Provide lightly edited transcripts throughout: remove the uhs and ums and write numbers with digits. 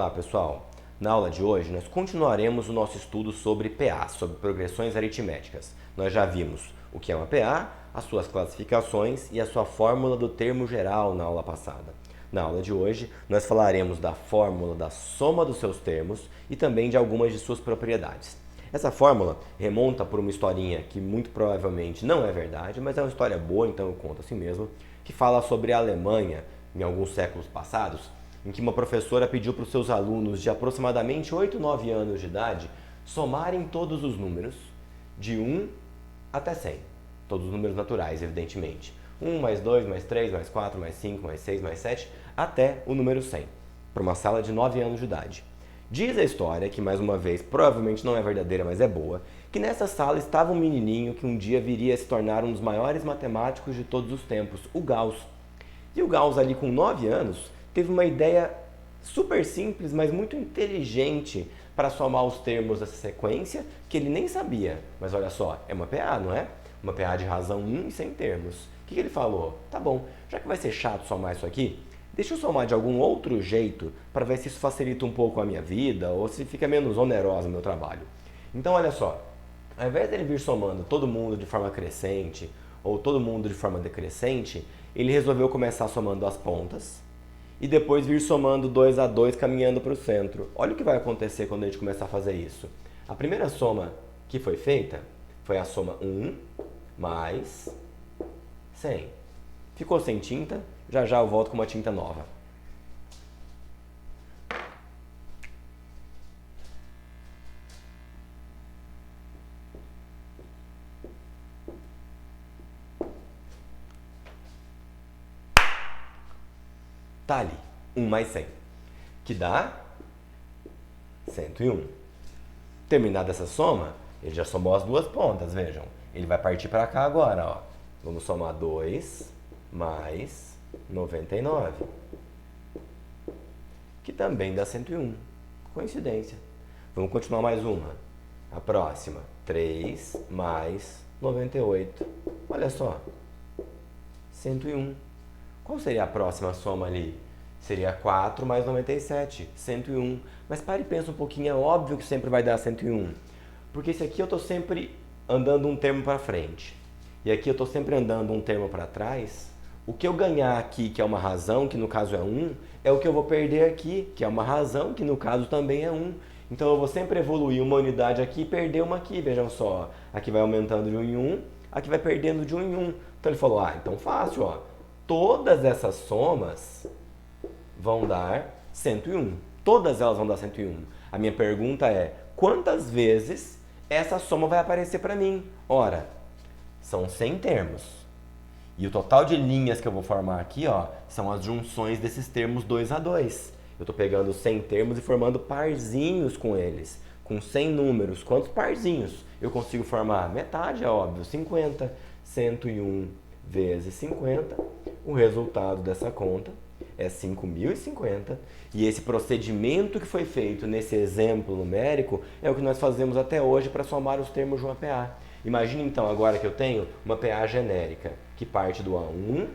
Olá pessoal, na aula de hoje nós continuaremos o nosso estudo sobre PA, sobre progressões aritméticas. Nós já vimos o que é uma PA, as suas classificações e a sua fórmula do termo geral na aula passada. Na aula de hoje nós falaremos da fórmula da soma dos seus termos e também de algumas de suas propriedades. Essa fórmula remonta por uma historinha que muito provavelmente não é verdade, mas é uma história boa, então eu conto assim mesmo, que fala sobre a Alemanha em alguns séculos passados, em que uma professora pediu para os seus alunos de aproximadamente 8, 9 anos de idade somarem todos os números de 1 até 100. Todos os números naturais, evidentemente. 1 mais 2 mais 3 mais 4 mais 5 mais 6 mais 7 até o número 100, para uma sala de 9 anos de idade. Diz a história, que mais uma vez provavelmente não é verdadeira, mas é boa, que nessa sala estava um menininho que um dia viria a se tornar um dos maiores matemáticos de todos os tempos, o Gauss. E o Gauss ali com 9 anos teve uma ideia super simples, mas muito inteligente para somar os termos dessa sequência que ele nem sabia. Mas olha só, é uma PA, não é? Uma PA de razão 1 e 100 termos. O que ele falou? Tá bom, já que vai ser chato somar isso aqui, deixa eu somar de algum outro jeito para ver se isso facilita um pouco a minha vida ou se fica menos oneroso o meu trabalho. Então olha só, ao invés dele vir somando todo mundo de forma crescente ou todo mundo de forma decrescente, ele resolveu começar somando as pontas e depois vir somando 2 a 2 caminhando para o centro. Olha o que vai acontecer quando a gente começar a fazer isso. A primeira soma que foi feita foi a soma 1 mais 100. Ficou sem tinta? Já já eu volto com uma tinta nova. Tá ali, 1 mais 100, que dá 101. Terminada essa soma, ele já somou as duas pontas, vejam. Ele vai partir para cá agora, ó. Vamos somar 2 mais 99, que também dá 101. Coincidência. Vamos continuar mais uma. A próxima, 3 mais 98. Olha só, 101. Qual seria a próxima soma ali? Seria 4 mais 97, 101. Mas pare e pensa um pouquinho, é óbvio que sempre vai dar 101. Porque esse aqui eu estou sempre andando um termo para frente. E aqui eu estou sempre andando um termo para trás. O que eu ganhar aqui, que é uma razão, que no caso é 1, é o que eu vou perder aqui, que é uma razão, que no caso também é 1. Então eu vou sempre evoluir uma unidade aqui e perder uma aqui. Vejam só, aqui vai aumentando de 1 em 1, aqui vai perdendo de 1 em 1. Então ele falou, então fácil, ó. Todas essas somas vão dar 101. Todas elas vão dar 101. A minha pergunta é, quantas vezes essa soma vai aparecer para mim? Ora, são 100 termos. E o total de linhas que eu vou formar aqui, ó, são as junções desses termos 2 a 2. Eu estou pegando 100 termos e formando parzinhos com eles. Com 100 números, quantos parzinhos eu consigo formar? Metade, é óbvio, 50. 101 vezes 50, o resultado dessa conta é 5.050, e esse procedimento que foi feito nesse exemplo numérico é o que nós fazemos até hoje para somar os termos de uma PA. Imagine então agora que eu tenho uma PA genérica, que parte do A1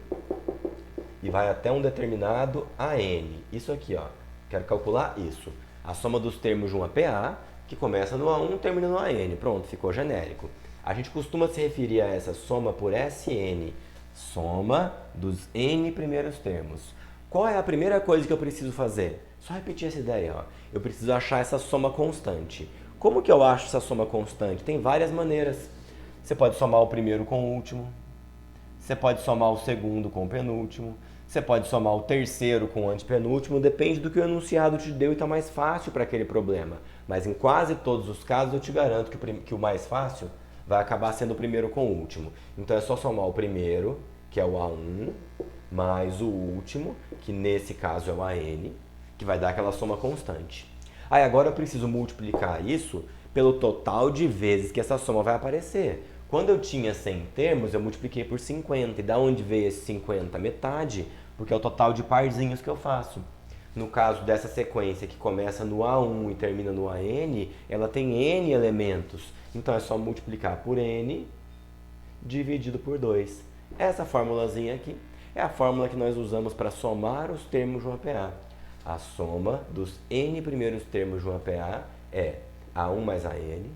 e vai até um determinado AN. Isso aqui, ó, quero calcular isso. A soma dos termos de uma PA, que começa no A1 e termina no AN. Pronto, ficou genérico. A gente costuma se referir a essa soma por SN, soma dos N primeiros termos. Qual é a primeira coisa que eu preciso fazer? Só repetir essa ideia, ó. Eu preciso achar essa soma constante. Como que eu acho essa soma constante? Tem várias maneiras. Você pode somar o primeiro com o último, você pode somar o segundo com o penúltimo, você pode somar o terceiro com o antepenúltimo, depende do que o enunciado te deu e está mais fácil para aquele problema. Mas em quase todos os casos eu te garanto que o mais fácil vai acabar sendo o primeiro com o último. Então é só somar o primeiro, que é o A1, mais o último, que nesse caso é o AN, que vai dar aquela soma constante. Aí agora eu preciso multiplicar isso pelo total de vezes que essa soma vai aparecer. Quando eu tinha 100 termos, eu multipliquei por 50. E da onde veio esse 50? Metade, porque é o total de parzinhos que eu faço. No caso dessa sequência que começa no A1 e termina no AN, ela tem N elementos. Então é só multiplicar por N dividido por 2. Essa formulazinha aqui é a fórmula que nós usamos para somar os termos de uma PA. A soma dos n primeiros termos de uma PA é A1 mais AN,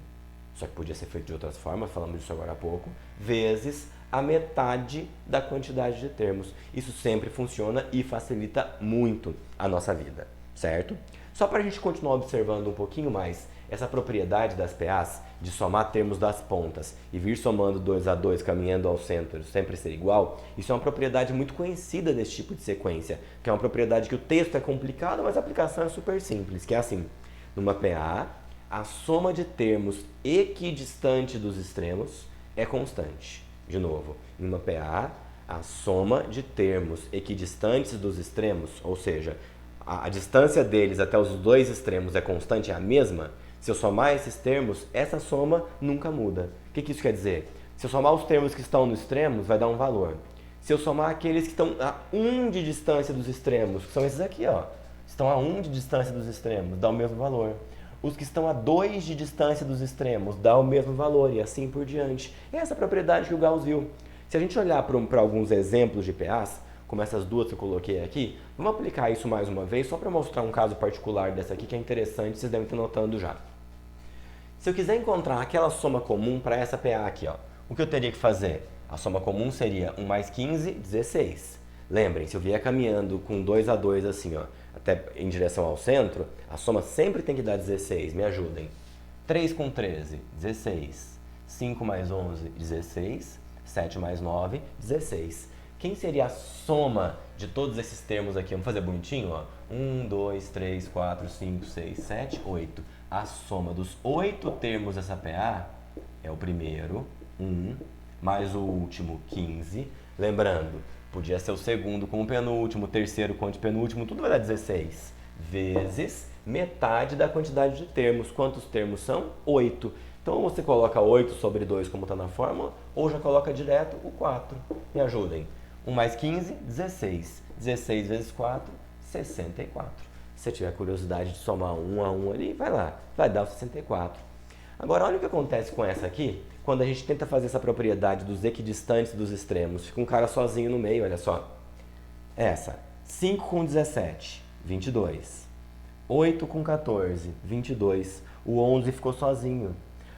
só que podia ser feito de outras formas, falamos disso agora há pouco, vezes a metade da quantidade de termos. Isso sempre funciona e facilita muito a nossa vida, certo? Só para a gente continuar observando um pouquinho mais essa propriedade das PAs de somar termos das pontas e vir somando 2 a 2 caminhando ao centro sempre ser igual, isso é uma propriedade muito conhecida desse tipo de sequência, que é uma propriedade que o texto é complicado, mas a aplicação é super simples, que é assim, numa PA, a soma de termos equidistante dos extremos é constante. De novo, em uma PA, a soma de termos equidistantes dos extremos, ou seja, a distância deles até os dois extremos é constante, é a mesma. Se eu somar esses termos, essa soma nunca muda. O que isso quer dizer? Se eu somar os termos que estão nos extremos, vai dar um valor. Se eu somar aqueles que estão a 1 de distância dos extremos, que são esses aqui, ó, estão a 1 de distância dos extremos, dá o mesmo valor. Os que estão a 2 de distância dos extremos, dá o mesmo valor, e assim por diante. É essa propriedade que o Gauss viu. Se a gente olhar para alguns exemplos de PAs, como essas duas que eu coloquei aqui, vamos aplicar isso mais uma vez, só para mostrar um caso particular dessa aqui, que é interessante, vocês devem estar notando já. Se eu quiser encontrar aquela soma comum para essa PA aqui, ó, o que eu teria que fazer? A soma comum seria 1 mais 15, 16. Lembrem, se eu vier caminhando com 2 a 2 assim, ó, até em direção ao centro, a soma sempre tem que dar 16, me ajudem. 3 com 13, 16. 5 mais 11, 16. 7 mais 9, 16. Quem seria a soma de todos esses termos aqui? Vamos fazer bonitinho, ó. 1, 2, 3, 4, 5, 6, 7, 8. A soma dos 8 termos dessa PA é o primeiro, 1, mais o último, 15. Lembrando, podia ser o segundo com o penúltimo, o terceiro com o penúltimo, tudo vai dar 16. Vezes metade da quantidade de termos. Quantos termos são? 8. Então, ou você coloca 8 sobre 2 como está na fórmula, ou já coloca direto o 4. Me ajudem. 1 mais 15, 16. 16 vezes 4, 64. Se você tiver curiosidade de somar 1 a 1 ali, vai lá, vai dar o 64. Agora, olha o que acontece com essa aqui, quando a gente tenta fazer essa propriedade dos equidistantes dos extremos. Fica um cara sozinho no meio, olha só. Essa, 5 com 17, 22. 8 com 14, 22. O 11 ficou sozinho.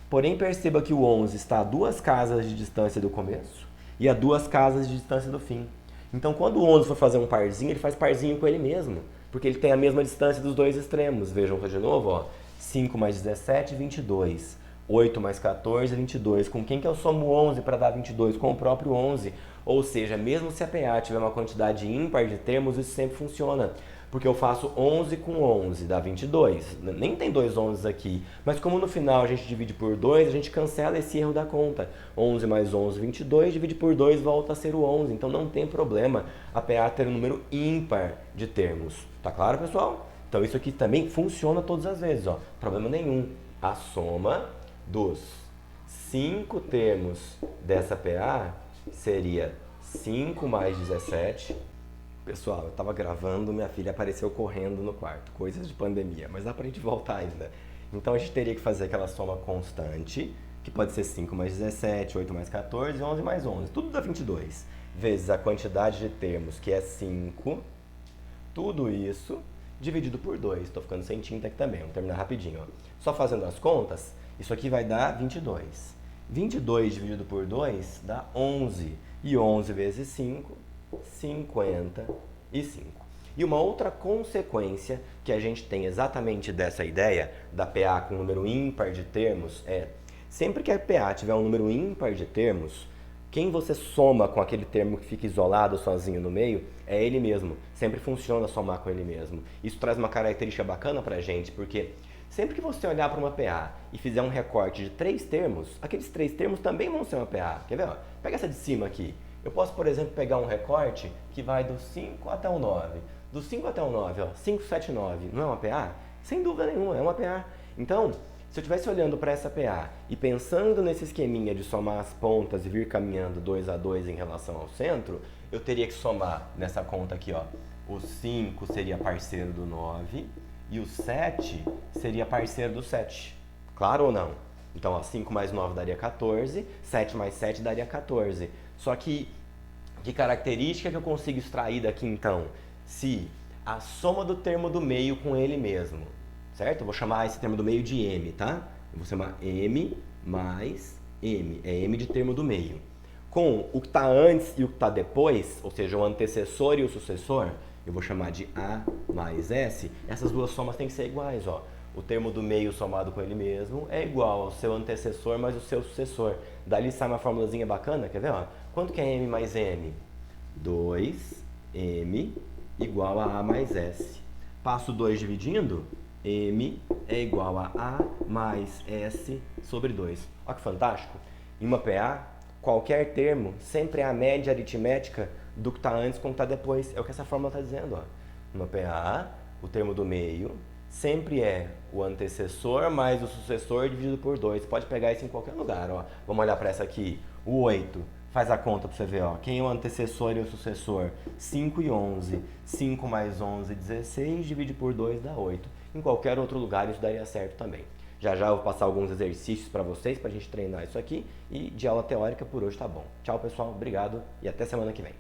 Porém, perceba que o 11 está a 2 casas de distância do começo e a 2 casas de distância do fim. Então, quando o 11 for fazer um parzinho, ele faz parzinho com ele mesmo, porque ele tem a mesma distância dos dois extremos. Vejam de novo, ó. 5 mais 17, 22. 8 mais 14, 22. Com quem que eu somo 11 para dar 22? Com o próprio 11. Ou seja, mesmo se a PA tiver uma quantidade ímpar de termos, isso sempre funciona. Porque eu faço 11 com 11, dá 22. Nem tem dois 11 aqui. Mas como no final a gente divide por 2, a gente cancela esse erro da conta. 11 mais 11, 22, divide por 2, volta a ser o 11. Então não tem problema a PA ter um número ímpar de termos. Tá claro, pessoal? Então isso aqui também funciona todas as vezes, ó. Problema nenhum. A soma dos 5 termos dessa PA seria 5 mais 17. Pessoal, eu estava gravando, minha filha apareceu correndo no quarto, coisas de pandemia, mas dá pra gente voltar ainda. Então a gente teria que fazer aquela soma constante, que pode ser 5 mais 17, 8 mais 14, 11 mais 11, tudo dá 22, vezes a quantidade de termos, que é 5, tudo isso dividido por 2. Estou ficando sem tinta aqui também, vamos terminar rapidinho. Ó. Só fazendo as contas, isso aqui vai dar 22. 22 dividido por 2 dá 11, e 11 vezes 5, 55. E uma outra consequência que a gente tem exatamente dessa ideia da PA com número ímpar de termos é, sempre que a PA tiver um número ímpar de termos, quem você soma com aquele termo que fica isolado sozinho no meio é ele mesmo. Sempre funciona somar com ele mesmo. Isso traz uma característica bacana pra gente, porque sempre que você olhar para uma PA e fizer um recorte de 3 termos, aqueles 3 termos também vão ser uma PA. Quer ver? Ó? Pega essa de cima aqui. Eu posso, por exemplo, pegar um recorte que vai do 5 até o 9. Do 5 até o 9, ó, 5, 7, 9, não é uma PA? Sem dúvida nenhuma, é uma PA. Então, se eu estivesse olhando para essa PA e pensando nesse esqueminha de somar as pontas e vir caminhando 2 a 2 em relação ao centro, eu teria que somar nessa conta aqui, ó. O 5 seria parceiro do 9 e o 7 seria parceiro do 7. Claro ou não? Então, ó, 5 mais 9 daria 14, 7 mais 7 daria 14. Só que característica que eu consigo extrair daqui então? Se a soma do termo do meio com ele mesmo, certo? Eu vou chamar esse termo do meio de m, tá? Eu vou chamar m mais m, é m de termo do meio. Com o que está antes e o que está depois, ou seja, o antecessor e o sucessor, eu vou chamar de A mais S, essas duas somas têm que ser iguais, ó. O termo do meio somado com ele mesmo é igual ao seu antecessor mais o seu sucessor. Dali sai uma formulazinha bacana, quer ver? Ó? Quanto que é M mais M? 2M igual a mais S. Passo 2 dividindo, M é igual a mais S sobre 2. Olha que fantástico. Em uma PA, qualquer termo sempre é a média aritmética do que está antes com o que está depois. É o que essa fórmula está dizendo. Ó. Uma PA, o termo do meio sempre é o antecessor mais o sucessor dividido por 2. Pode pegar isso em qualquer lugar. Ó. Vamos olhar para essa aqui. O 8. Faz a conta para você ver. Ó. Quem é o antecessor e o sucessor? 5 e 11. 5 mais 11, 16. Divide por 2 dá 8. Em qualquer outro lugar isso daria certo também. Já já eu vou passar alguns exercícios para vocês, para a gente treinar isso aqui. E de aula teórica por hoje tá bom. Tchau, pessoal. Obrigado e até semana que vem.